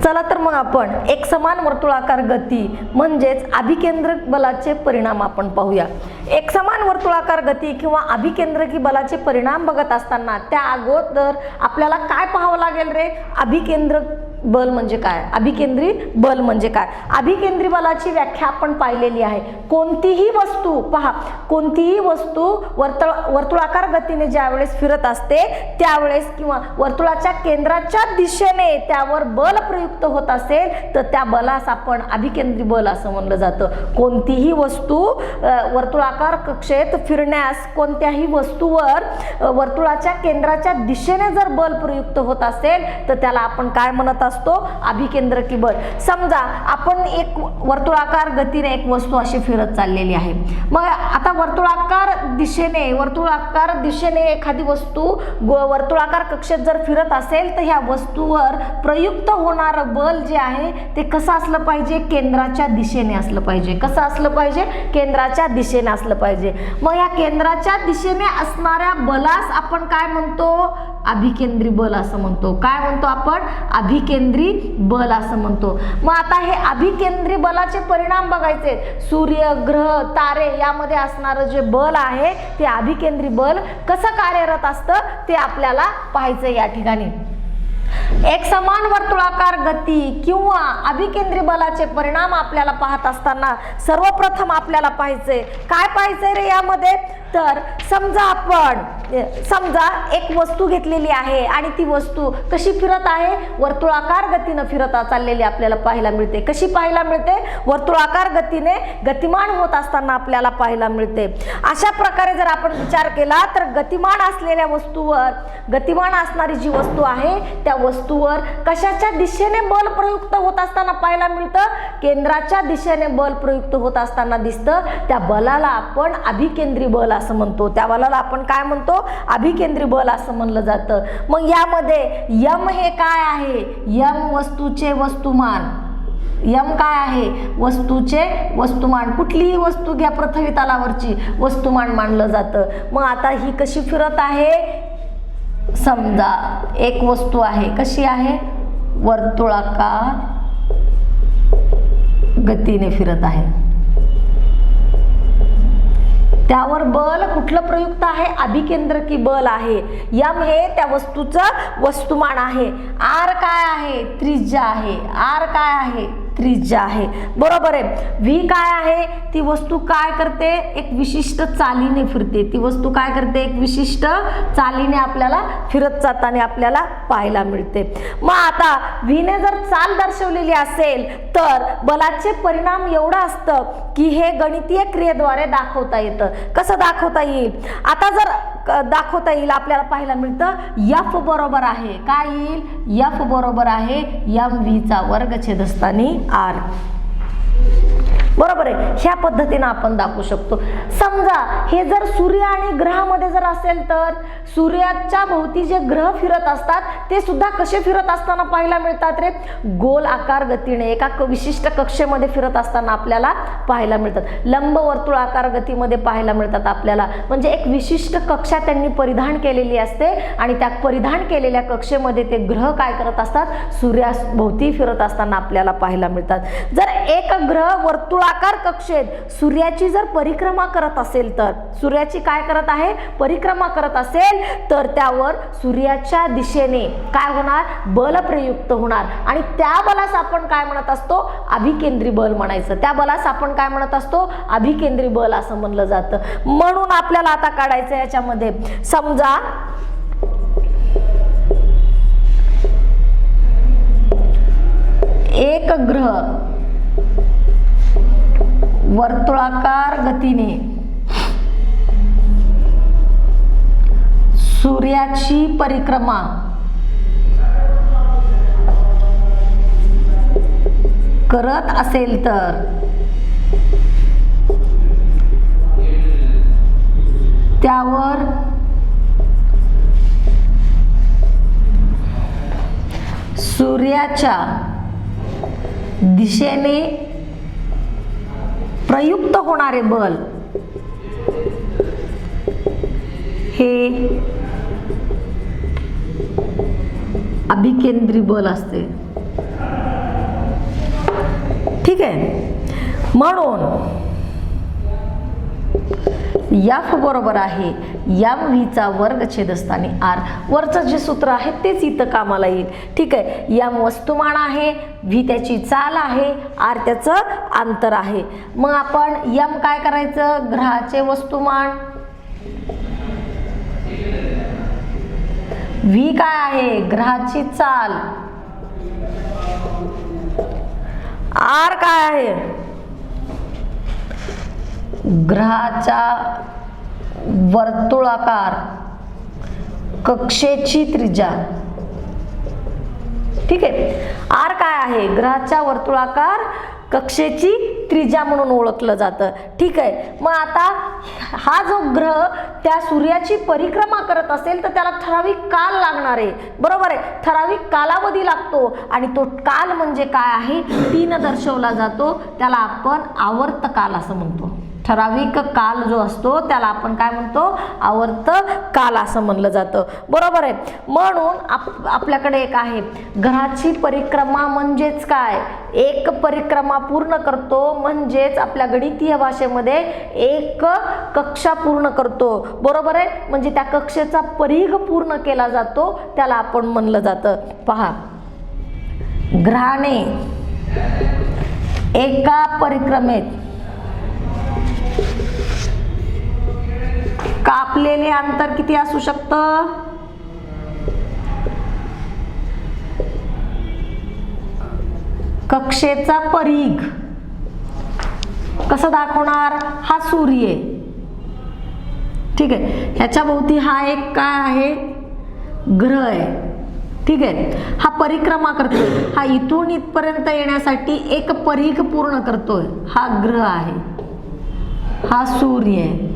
चला तर मग आपण एकसमान वर्तुळाकार गती म्हणजेच अभिकेंद्रक बलाचे परिणाम आपण पाहूया। एकसमान वर्तुळाकार गती किंवा अभिकेंद्रकी बलाचे परिणाम बघत असताना त्या अगोदर आपल्याला काय पाहावं लागेल रे? अभिकेंद्रक बल म्हणजे काय, अभिकेंद्री बल म्हणजे काय? अभिकेंद्री बलाची व्याख्या आपण पाहिलेली आहे। कोणतीही वस्तू पहा, कोणतीही वस्तू वर्तुळाकार गतीने ज्यावेळेस फिरत असते त्यावेळेस किंवा वर्तुळाच्या केंद्राच्या दिशेने त्यावर बल प्रयुक्त होत असेल तर त्या बलास आपण अभिकेंद्री बल असं म्हणलं जातं। कोणतीही वस्तू वर्तुळाकार कक्षेत फिरण्यास कोणत्याही वस्तूवर वर्तुळाच्या केंद्राच्या दिशेने जर बल प्रयुक्त होत असेल तर त्याला आपण काय म्हणत असतो? अभिकेंद्रकी बल। समजा आपण एक वर्तुळाकार गतीने एक वस्तू अशी फिरत चाललेली आहे, मग आता वर्तुळाकार दिशेने एखादी वस्तू वर्तुळाकार कक्षेत जर फिरत असेल तर ह्या वस्तूवर प्रयुक्त होणार बल जे आहे ते कसं असलं पाहिजे? केंद्राच्या दिशेने असलं पाहिजे। कसं असलं पाहिजे? केंद्राच्या दिशेने असलं पाहिजे। मग या केंद्राच्या दिशेने असणाऱ्या बलास आपण काय म्हणतो? अभिकेंद्री बल असं म्हणतो। काय म्हणतो आपण? अभिकेंद्री बल असं म्हणतो। मग आता हे अभिकेंद्री बलाचे परिणाम बघायचे। सूर्य, ग्रह, तारे यामध्ये असणारं जे बल आहे ते अभिकेंद्री बल कसं कार्यरत असतं ते आपल्याला पाहायचं या ठिकाणी। एकसमान वर्तुळाकार गती किंवा अभिकेंद्री बलाचे परिणाम आपल्याला पाहत असताना सर्वप्रथम आपल्याला पाहायचंय काय पाहायचंय रे यामध्ये? तर समजा एक वस्तू घेतलेली आहे आणि ती वस्तू कशी फिरत आहे? वर्तुळाकार गतीने फिरत चाललेली आपल्याला पाहायला मिळते। कशी पाहायला मिळते? वर्तुळाकार गतीने गतिमान होत असताना आपल्याला पाहायला मिळते। अशा प्रकारे जर आपण विचार केला तर गतिमान असलेल्या वस्तूवर, गतिमान असणारी जी वस्तू आहे त्या वस्तूवर कशाच्या दिशेने बल प्रयुक्त होत असताना पाहायला मिळतं? केंद्राच्या दिशेने बल प्रयुक्त होत असताना दिसतं। त्या बलाला आपण अभिकेंद्री बल असं म्हणतो। त्या बलाला आपण काय म्हणतो? अभिकेंद्री बल असं म्हणलं जातं। मग यामध्ये यम हे काय आहे? यम वस्तूचे वस्तुमान। यम काय आहे? वस्तूचे वस्तुमान। कुठलीही वस्तू घ्या पृथ्वी तलावरची, वस्तुमान मानलं जातं। मग आता ही कशी फिरत आहे? समजा एक वस्तू आहे, कशी आहे? वर्तुळाकार गतीने फिरत आहे। त्यावर बल कुठलं प्रयुक्त आहे? अभिकेंद्रकी बल आहे। यम हे त्या वस्तूचं वस्तुमान आहे। आर काय आहे? त्रिज्या आहे। आर काय आहे? त्रिज्या आहे, बरोबर आहे। व्ही काय आहे? ती वस्तू काय करते? एक विशिष्ट चालीने फिरते। ती वस्तू काय करते? एक विशिष्ट चालीने आपल्याला फिरत जाताना आपल्याला पाहायला मिळते। मग आता व्हीने जर चाल दर्शवलेली असेल तर बलाचे परिणाम एवढं असतं की हे गणितीय क्रियेद्वारे दाखवता येतं। कसं दाखवता येईल? आता जर दाखवता येईल आपल्याला पाहायला मिळतं एफ बरोबर आहे काय येईल? एफ बरोबर आहे mv चा वर्ग छेदस्थानी आर, बरोबर आहे। ह्या पद्धतीने आपण दाखवू शकतो। समजा हे जर सूर्य आणि ग्रहामध्ये जर असेल तर सूर्याच्या भोवती जे ग्रह फिरत असतात ते सुद्धा कसे फिरत असताना पाहायला मिळतात रे? गोल आकार गतीने एका विशिष्ट कक्षेमध्ये फिरत असताना आपल्याला पाहायला मिळतात। लंब वर्तुळाकार गतीमध्ये पाहायला मिळतात आपल्याला। म्हणजे एक विशिष्ट कक्षा त्यांनी परिधान केलेली असते आणि त्या परिधान केलेल्या कक्षेमध्ये ते ग्रह काय करत असतात? सूर्याभोवती फिरत असताना आपल्याला पाहायला मिळतात। जर एक ग्रह वर्तुळाकार कक्षेत सूर्याची जर परिक्रमा करत असेल तर, सूर्याची काय करत आहे? परिक्रमा करत असेल तर त्यावर सूर्याच्या दिशेने काय होणार? बल प्रयुक्त होणार आणि त्या बलास आपण काय म्हणत असतो? अभिकेंद्री बल म्हणायचं। त्या बलास आपण काय म्हणत असतो? अभिकेंद्री बल असं म्हणलं जातं। म्हणून आपल्याला आता काढायचं याच्यामध्ये समजा एक ग्रह वर्तुळाकार गतीने सूर्याची परिक्रमा करत असेल तर त्यावर सूर्याच्या दिशेने प्रयुक्त होणारे बल हे अभिकेंद्री बल असते। ठीक आहे. म्हणून F बरोबर आहे mv चा वर्ग छेदस्थानी r. वरचं जे सूत्र आहे तेच इथं कामाला येईल. ठीक आहे. m वस्तुमान आहे, v त्याची चाल आहे, r त्याचं अंतर आहे. मग आपण m काय करायचं, ग्रहाचे वस्तुमान, v काय आहे, ग्रहाची चाल, r काय आहे, ग्रहाचा वर्तुळाकार कक्षेची त्रिज्या. ठीक आहे. r काय आहे, ग्रहाच्या वर्तुळाकार कक्षेची त्रिज्या म्हणून ओळखलं जातं. ठीक आहे. मग आता हा जो ग्रह त्या सूर्याची परिक्रमा करत असेल तर त्याला ठराविक काल लागणार आहे. बरोबर आहे. ठराविक कालावधी लागतो आणि तो काल म्हणजे काय आहे, t ने दर्शवला जातो. त्याला आपण आवर्त काल असं म्हणतो. ठराविक काल जो असतो त्याला आपण काय म्हणतो, आवर्त काल असं म्हणलं जातं. बरोबर आहे. म्हणून आपल्याकडे एक आहे, ग्रहाची परिक्रमा म्हणजेच काय, एक परिक्रमा पूर्ण करतो म्हणजेच आपल्या गणितीय भाषेमध्ये एक कक्षा पूर्ण करतो. बरोबर आहे. म्हणजे त्या कक्षेचा परिघ पूर्ण केला जातो त्याला आपण म्हणलं जातं. पहा, ग्रहाने एका परिक्रमेत कापलेले अंतर किती असू शकतं, कक्षेचा परिघ कसं दाखवणार, हा सूर्य आहे. ठीक आहे. ह्याच्या भोवती हा एक काय आहे, ग्रह आहे. ठीक आहे. हा परिक्रमा करतोय, हा इथून इथपर्यंत येण्यासाठी एक परिघ पूर्ण करतोय. हा ग्रह आहे, हा सूर्य आहे.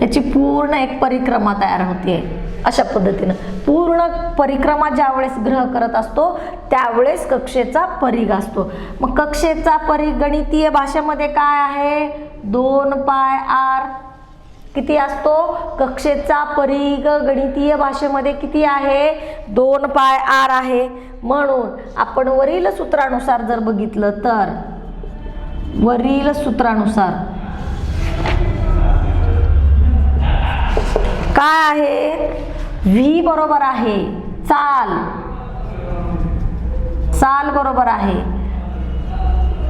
याची पूर्ण एक परिक्रमा तयार होते. अशा पद्धतीनं पूर्ण परिक्रमा ज्या वेळेस ग्रह करत असतो त्यावेळेस कक्षेचा परिघ असतो. मग कक्षेचा परिघ गणितीय भाषेमध्ये काय आहे, 2πr. किती असतो, कक्षेचा परिघ गणितीय भाषेमध्ये किती आहे, 2πr आहे. म्हणून आपण वरील सूत्रानुसार जर बघितलं तर, वरील सूत्रानुसार काय आहे, v बरोबर आहे चाल, चाल बरोबर आहे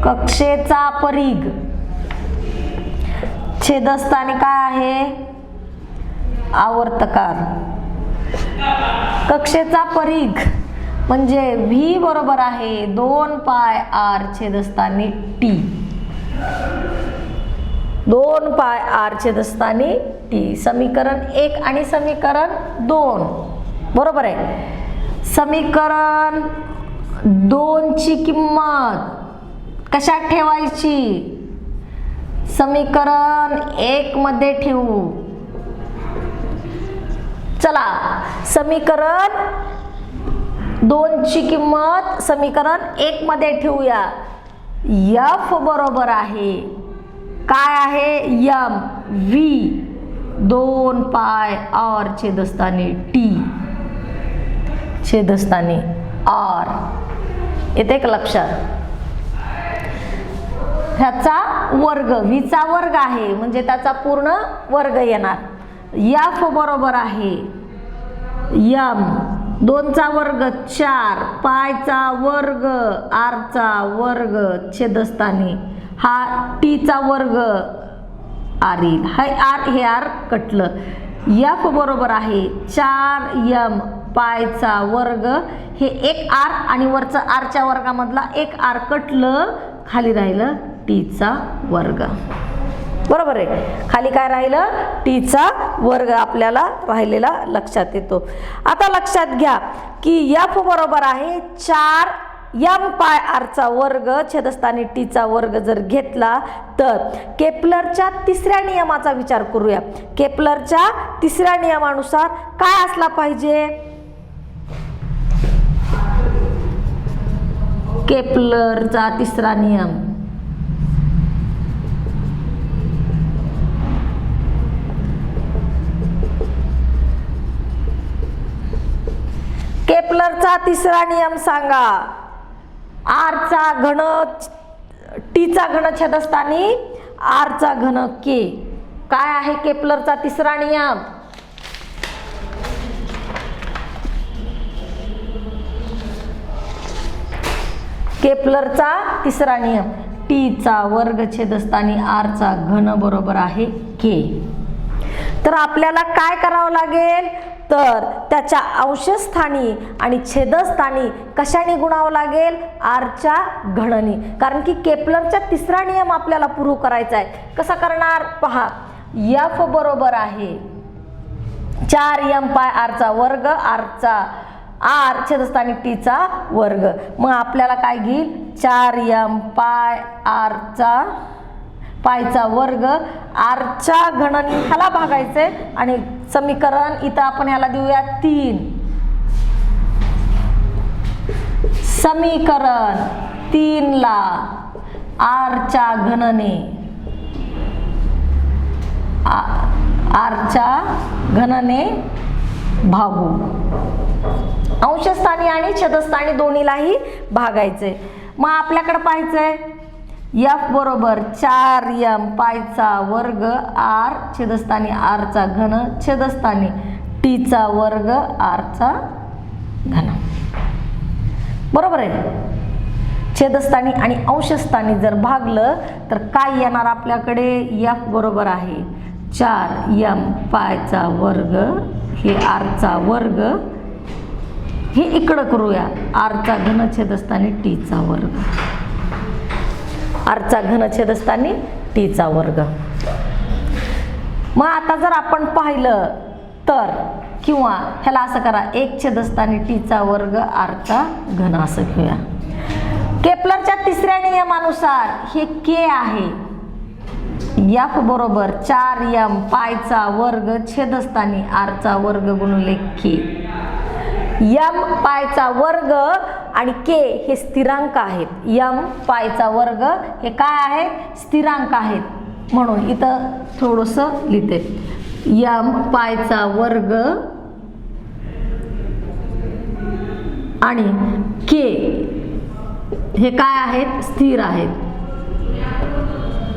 कक्षेचा परिघ, छेदस्थानी काय आहे, आवर्तकार. कक्षेचा परिघ म्हणजे v बरोबर आहे 2πr छेदस्थानी t, 2πr छेदस्थानी t. समीकरण 1 आणि समीकरण 2 बरोबर आहे. समीकरण 2 ची किंमत कशात ठेवायची, समीकरण 1 मध्ये ठेवू. चला, समीकरण 2 ची किंमत समीकरण 1 मध्ये ठेवूया. f बरोबर आहे काय आहे, m v 2πr छेदस्थानी t छेदस्थानी r. येते का लक्षात. ह्याचा वर्ग, v चा वर्ग आहे म्हणजे त्याचा पूर्ण वर्ग येणार. f बरोबर आहे m 2 चा वर्ग 4, पाय चा वर्ग r चा वर्ग छेदस्थानी हा t चा वर्ग r येईल. हे r कटलं. f बरोबर आहे 4m पायचा वर्ग, हे एक r आणि वरचा r च्या वर्गामधला एक r कटलं, खाली राहिलं t चा वर्ग. बरोबर आहे. खाली काय राहिलं, t चा वर्ग आपल्याला राहिलेला लक्षात येतो. आता लक्षात घ्या की f बरोबर आहे 4m πr चा वर्ग छेदस्थानी t चा वर्ग जर घेतला तर केपलरच्या तिसऱ्या नियमाचा विचार करूया. केपलरच्या तिसऱ्या नियमानुसार काय असला पाहिजे, केपलरचा तिसरा नियम, केपलरचा तिसरा नियम सांगा. r चा घन टीचा घन छेदस्थानी आरचा घन के. काय आहे केपलरचा तिसरा नियम? केपलरचा तिसरा नियम, टीचा वर्ग छेदस्थानी आरचा घन बरोबर आहे के. तर आपल्याला काय करावं लागेल, तर त्याच्या अंशस्थानी आणि छेदस्थानी कशाने गुणावं लागेल? आरच्या घननी. कारण की केपलरचा तिसरा नियम आपल्याला प्रूव्ह करायचा आहे. कसा करणार पहा, एफ बरोबर आहे 4m पाय आरचा वर्ग, आरचा आर छेदस्थानी टीचा वर्ग. मग आपल्याला काय घेईल, 4m पाय आरचा पायचा वर्ग आरच्या घननी ह्याला भागायचंय आणि समीकरण इथं आपण ह्याला देऊया 3. समीकरण 3 ला आरच्या घनने आरच्या घनने भागू. अंशस्थानी आणि छेदस्थानी दोन्हीलाही भागायचे. मग आपल्याकडे पाहायचंय एफ बरोबर 4m पायचा वर्ग आर छेदस्थानी आरचा घन छेदस्थानी टीचा वर्ग आरचा घन. बरोबर आहे. छेदस्थानी आणि अंशस्थानी जर भागलं तर काय येणार आपल्याकडे, एफ बरोबर आहे 4m पायचा वर्ग, हे आरचा वर्ग, हे इकडं करूया आरचा घन छेदस्थानी टीचा वर्ग, आरचा घन छेदस्थानी टीचा वर्ग. मग आता जर आपण पाहिलं तर किंवा ह्याला असं करा 1 छेदस्थानी टीचा वर्ग आरचा घन असं घेऊया. केपलरच्या तिसऱ्या नियमानुसार हे के आहे, एफ बरोबर 4m पायचा वर्ग छेदस्थानी आरचा वर्ग गुणिले के. m पायचा वर्ग आणि के हे स्थिरांक आहेत. m पायचा वर्ग हे काय आहेत, स्थिरांक आहेत. म्हणून इथं थोडंसं लिहिते, m पायचा वर्ग आणि के हे काय आहेत, स्थिर आहेत.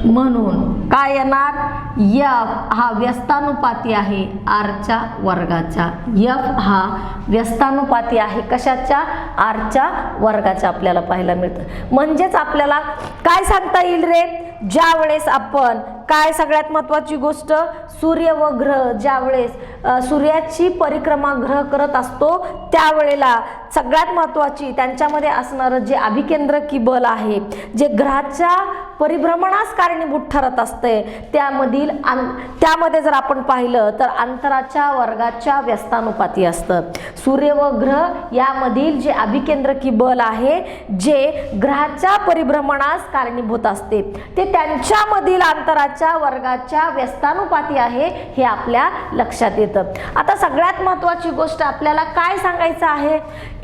म्हणून काय येणार, एफ हा व्यस्तानुपाती आहे आरच्या वर्गाच्या. एफ हा व्यस्तानुपाती आहे कशाच्या, आरच्या वर्गाच्या आपल्याला पाहायला मिळतं. म्हणजेच आपल्याला काय सांगता येईल रे, ज्या वेळेस आपण काय सगळ्यात महत्त्वाची गोष्ट, सूर्य व ग्रह ज्या वेळेस सूर्याची परिक्रमा ग्रह करत असतो त्यावेळेला सगळ्यात महत्त्वाची त्यांच्यामध्ये असणारं जे अभिकेंद्रकी बल आहे, जे ग्रहाच्या परिभ्रमणास कारणीभूत ठरत असते, त्यामध्ये जर आपण पाहिलं तर अंतराच्या वर्गाच्या व्यस्तानुपाती असतं. सूर्य व ग्रह यामधील जे अभिकेंद्रकी बल आहे जे ग्रहाच्या परिभ्रमणास कारणीभूत असते ते त्यांच्यामधील अंतराच्या वर्गाच्या व्यस्तानुपाती आहे, हे आपल्या लक्षात येतं. आता सगळ्यात महत्त्वाची गोष्ट आपल्याला काय सांगायचं आहे,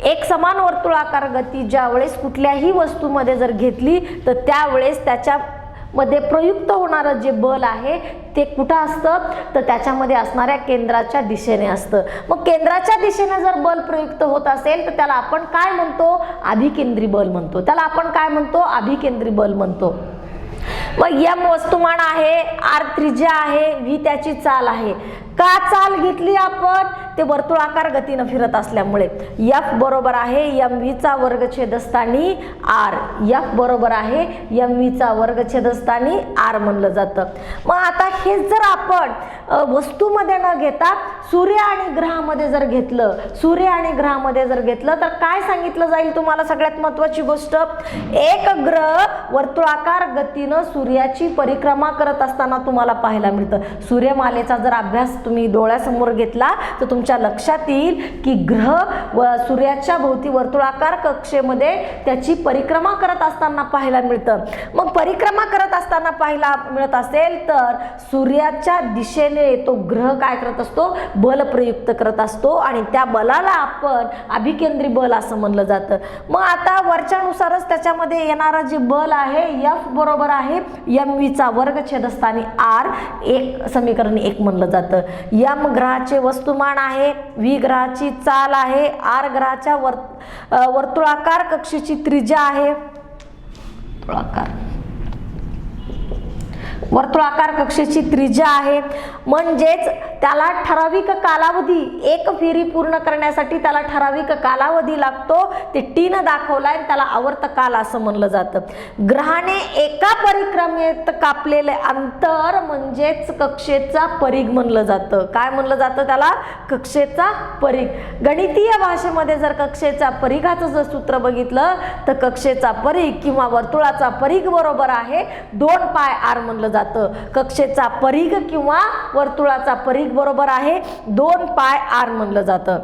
एक समान वर्तुळाकार गती ज्या वेळेस कुठल्याही वस्तूमध्ये जर घेतली तर त्यावेळेस त्याच्यामध्ये प्रयुक्त होणारं जे बल आहे ते कुठं असतं, तर त्याच्यामध्ये असणाऱ्या केंद्राच्या दिशेने असतं. मग केंद्राच्या दिशेने जर बल प्रयुक्त होत असेल तर त्याला आपण काय म्हणतो, अभिकेंद्री बल म्हणतो. त्याला आपण काय म्हणतो, अभिकेंद्री बल म्हणतो. मग m वस्तुमान आहे, r त्रिज्या आहे, v त्याची चाल आहे. का चाल घेतली आपण, ते वर्तुळाकार गतीने फिरत असल्यामुळे. f बरोबर आहे mv चा वर्ग छेदस्थानी r, f बरोबर आहे mv चा वर्ग छेदस्थानी r म्हणलं जातं. मग आता हे जर आपण वस्तूमध्ये न घेता सूर्य आणि ग्रहामध्ये जर घेतलं, तर काय सांगितलं जाईल तुम्हाला, सगळ्यात महत्त्वाची गोष्ट, एक ग्रह वर्तुळाकार गतीनं सूर्याची परिक्रमा करत असताना तुम्हाला पाहायला मिळतं. सूर्यमालेचा जर अभ्यास तुम्ही डोळ्यासमोर घेतला तर तुमच्या लक्षात येईल की ग्रह व सूर्याच्या भोवती वर्तुळाकार कक्षेमध्ये त्याची परिक्रमा करत असताना पाहायला मिळतं. मग परिक्रमा करत असताना पाहायला मिळत असेल तर सूर्याच्या दिशेने तो ग्रह काय करत असतो, बल प्रयुक्त करत असतो आणि त्या बलाला आपण अभिकेंद्री बल असं म्हणलं जातं. मग आता वरच्यानुसारच त्याच्यामध्ये येणारा जे बल आहे F बरोबर आहे mv चा वर्ग छेदस्थानी r, एक समीकरण 1 म्हणलं जातं. m ग्रहाचे वस्तुमान आहे, v ग्रहाची चाल आहे, r ग्रहाच्या वर्तुळाकार कक्षेची त्रिज्या आहे. वर्तुळाकार वर्तुळाकार कक्षेची त्रिज्या आहे, म्हणजेच त्याला ठराविक कालावधी, एक फेरी पूर्ण करण्यासाठी त्याला ठराविक कालावधी लागतो, ते टी न दाखवलाय, त्याला आवर्तकाल असं म्हणलं जातं. ग्रहाने एका परिक्रमेत कापलेले अंतर म्हणजेच कक्षेचा परिघ म्हणलं जातं. काय म्हणलं जातं त्याला? कक्षेचा परिघ. गणितीय भाषेमध्ये जर कक्षेचा परिघाचं जर सूत्र बघितलं तर कक्षेचा परिघ किंवा वर्तुळाचा परिघ बरोबर आहे 2πr म्हणलं जातं. कक्षेचा परिघ किंवा वर्तुळाचा परिघ बरोबर आहे 2πr म्हणलं जातं.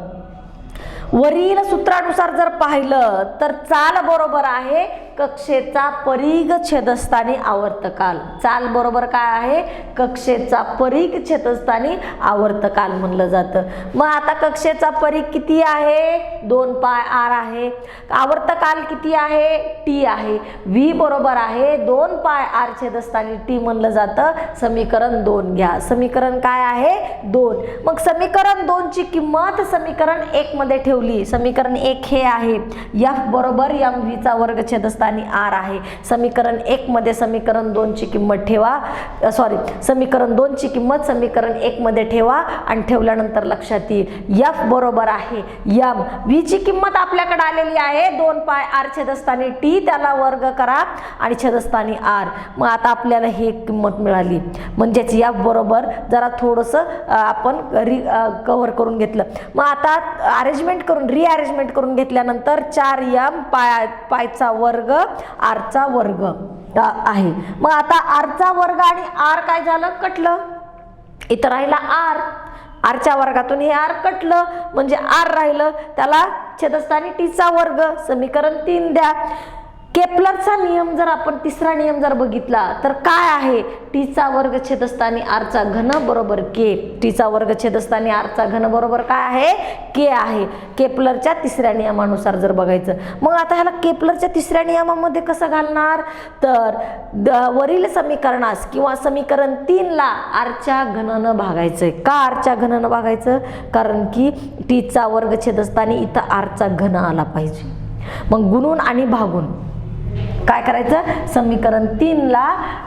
वरील सूत्रानुसार जर पाहिलं तर चाल बरोबर आहे कक्षेचा परिघ छेदस्थानी आवर्तकाल. चाल बरोबर काय आहे? कक्षेचा परिघ छेदस्थानी आवर्तकाल म्हणलं जातं. मग आता कक्षेचा परिघ किती आहे? 2πr आहे. आवर्तकाल किती आहे? t आहे. v बरोबर आहे 2πr छेदस्थानी t म्हणलं जातं. समीकरण 2 घ्या. समीकरण काय आहे? 2. मग समीकरण 2 ची किंमत समीकरण 1 मध्ये ठेवली. समीकरण 1 हे आहे f बरोबर mv चा वर्ग छेदस्थानी r आहे. समीकरण 1 मध्ये समीकरण 2 ची किंमत ठेवा. समीकरण 2 ची किंमत समीकरण 1 मध्ये ठेवा आणि ठेवल्यानंतर लक्षात येईल f बरोबर आहे m. v ची किंमत आपल्याकडे आलेली आहे 2πr छेदस्थानी t, त्याला वर्ग करा आणि छेदस्थानी r. मग आता आपल्याला ही किंमत मिळाली. म्हणजेच f बरोबर जरा थोडंसं आपण कव्हर करून घेतलं. मग आता अरेंजमेंट करून रिअरेंजमेंट करून घेतल्यानंतर 4m पायचा वर्ग r चा वर्ग आहे. मग आता r चा वर्ग आणि r काय झालं? कटलं. इथं राहिला r. r च्या वर्गातून हे r कटलं म्हणजे r राहिलं, त्याला छेदस्थानी t चा वर्ग. समीकरण 3 द्या. केपलरचा नियम जर आपण तिसरा नियम जर बघितला तर काय आहे? t चा वर्ग छेदस्थानी r चा घन बरोबर k. t चा वर्ग छेदस्थानी r चा घन बरोबर काय आहे? k आहे. केपलरच्या तिसऱ्या नियमानुसार जर बघायचं. मग आता ह्याला केपलरच्या तिसऱ्या नियमामध्ये कसं घालणार? तर वरील समीकरणास किंवा समीकरण 3 ला r च्या घनानं भागायचंय. का r च्या घनानं भागायचं? कारण की t चा वर्ग छेदस्थानी इथं r चा घन आला पाहिजे. मग गुणून आणि भागून काय करायचं? समीकरण 3 ला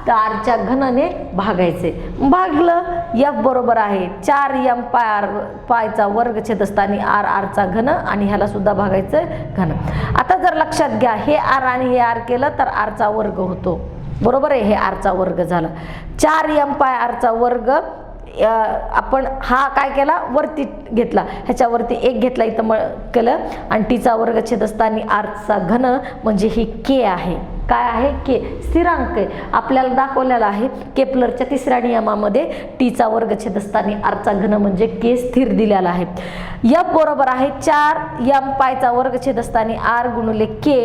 r च्या घनाने भागायचे. भागलं. f बरोबर आहे 4m पायचा वर्ग छेदस्थानी r चा घन आणि ह्याला सुद्धा भागायचं घन. आता जर लक्षात घ्या हे r आणि हे r केलं तर r चा वर्ग होतो. बरोबर आहे. हे r चा वर्ग झाला. 4m r चा वर्ग आपण हा काय केला? वरती घेतला, ह्याच्यावरती 1 घेतला, इथं केलं आणि t चा वर्ग छेदस्थानी r चा घन म्हणजे ही k आहे. काय आहे? k. स्थिरांक आहे. आपल्याला दाखवलेला आहे केपलरच्या तिसऱ्या नियमामध्ये t चा वर्ग छेदस्थानी r चा घन म्हणजे k स्थिर दिलेला आहे. f बरोबर आहे 4m पायचा वर्ग छेदस्थानी r गुणिले k.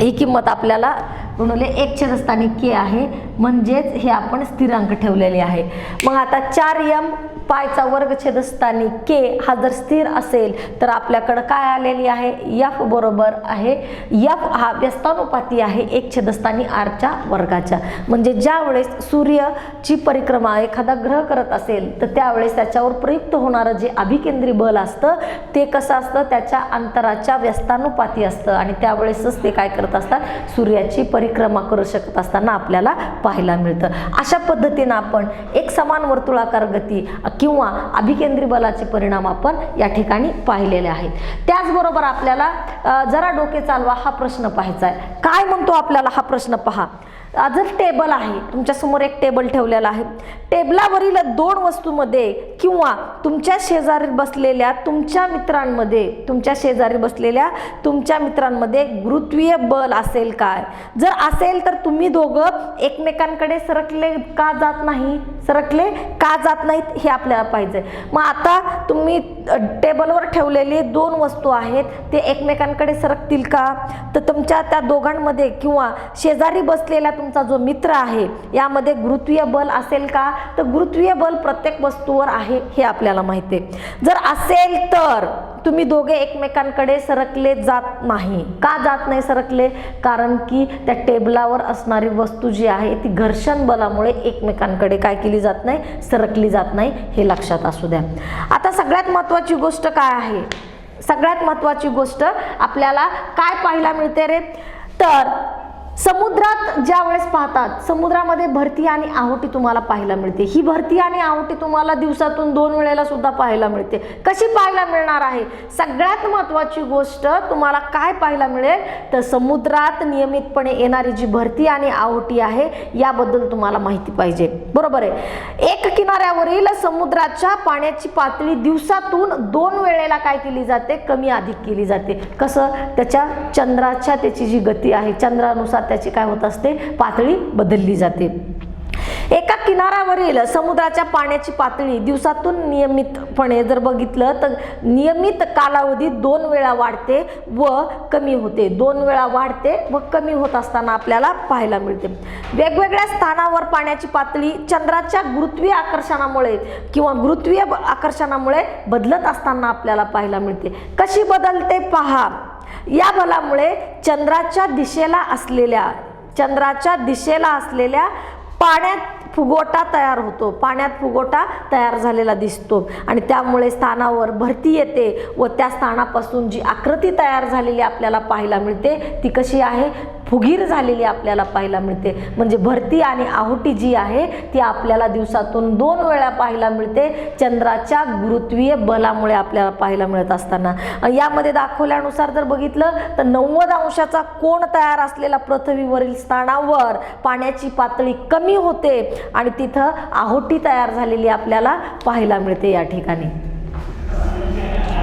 ही किंमत आपल्याला गुणिले 1 छेदस्थानी k आहे, म्हणजेच हे आपण स्थिरांक ठेवलेले आहे. मग आता 4m पायचा वर्ग छेदस्थानी k हा जर स्थिर असेल तर आपल्याकडे काय आलेली आहे? f बरोबर आहे f हा व्यस्तानुपाती आहे 1 छेदस्थानी r च्या वर्गाच्या. म्हणजे ज्या वेळेस सूर्याची परिक्रमा एखादा ग्रह करत असेल तर त्यावेळेस त्याच्यावर प्रयुक्त होणारं जे अभिकेंद्री बल असतं ते कसं असतं? त्याच्या अंतराच्या व्यस्तानुपाती असतं आणि त्यावेळेसच ते काय करत असतात? सूर्याची परिक्रमा करू शकत असताना आपल्याला पाहायला मिळतं. अशा पद्धतीने आपण एक समान वर्तुळाकार गती किंवा अभिकेंद्री बलाचे परिणाम आपण या ठिकाणी पाहिलेले आहेत. त्याचबरोबर आपल्याला जरा डोके चालवा हा प्रश्न पाहायचा आहे. काय म्हणतो आपल्याला हा प्रश्न? पहा. जर टेबल आहे, तुमच्या समोर एक टेबल ठेवलेला आहे. टेबलावरील 2 वस्तूंमध्ये किंवा तुमच्या शेजारी बसलेल्या तुमच्या मित्रांमध्ये गुरुत्वीय बल असेल काय? जर असेल तर तुम्ही दोघं एकमेकांकडे सरकले का जात नाहीत हे आपल्याला पाहिजे. मग आता तुम्ही टेबलवर ठेवलेले 2 वस्तू आहेत ते एकमेकांकडे सरकतील का? तर तुमच्या त्या दोघांमध्ये किंवा शेजारी बसलेला तुमचा जो मित्र आहे यामध्ये गुरुत्वीय बल असेल का? तर गुरुत्वीय बल प्रत्येक वस्तूवर आहे हे आपल्याला माहिती आहे. जर असेल तर तुम्ही दोघे एकमेकांकडे सरकले जात नाही. का जात नाही सरकले? कारण की त्या टेबलावर असणारी वस्तू जी आहे ती घर्षण बलामुळे एकमेकांकडे काय केली जात नाही? सरकली जात नाही. हे लक्षात असू द्या. आता सगळ्यात महत्त्वाची गोष्ट काय आहे? सगळ्यात महत्त्वाची गोष्ट आपल्याला काय पाहायला मिळते रे? तर समुद्रात ज्या वेळेस पाहतात, समुद्रामध्ये भरती आणि आहोटी तुम्हाला पाहायला मिळते. ही भरती आणि आहोटी तुम्हाला दिवसातून 2 वेळेला सुद्धा पाहायला मिळते. कशी पाहायला मिळणार आहे? सगळ्यात महत्त्वाची गोष्ट तुम्हाला काय पाहायला मिळेल तर समुद्रात नियमितपणे येणारी जी भरती आणि आहोटी आहे याबद्दल तुम्हाला माहिती पाहिजे. बरोबर आहे. एक किनाऱ्यावरील समुद्राच्या पाण्याची पातळी दिवसातून 2 वेळेला काय केली जाते? कमी अधिक केली जाते. कसं? त्याच्या चंद्राच्या त्याची जी गती आहे, चंद्रानुसार त्याची काय होत असते? पातळी बदलली जाते. एका किनाऱ्यावरील समुद्राच्या पाण्याची पातळी दिवसातून नियमितपणे जर बघितलं तर नियमित कालावधीत 2 वेळा वाढते व कमी होते. 2 वेळा वाढते व कमी होत असताना आपल्याला पाहायला मिळते. वेगवेगळ्या स्थानावर पाण्याची पातळी चंद्राच्या गुरुत्वीय आकर्षणामुळे किंवा गुरुत्वीय आकर्षणामुळे बदलत असताना आपल्याला पाहायला मिळते. कशी बदलते पहा. या बलामुळे चंद्राच्या दिशेला असलेल्या पाण्यात फुगोटा तयार होतो. पाण्यात फुगोटा तयार झालेला दिसतो आणि त्यामुळे स्थानावर भरती येते व त्या स्थानापासून जी आकृती तयार झालेली आपल्याला पाहायला मिळते ती कशी आहे? फुगीर झालेली आपल्याला पाहायला मिळते. म्हणजे भरती आणि आहुती जी आहे ती आपल्याला दिवसातून 2 वेळा पाहायला मिळते चंद्राच्या गुरुत्वीय बलामुळे आपल्याला पाहायला मिळत असताना. यामध्ये दाखवल्यानुसार जर बघितलं तर 90 अंशाचा कोन तयार असलेला पृथ्वीवरील स्थानावर पाण्याची पातळी कमी होते आणि तिथं आहोटी तयार झालेली आपल्याला पाहायला मिळते या ठिकाणी.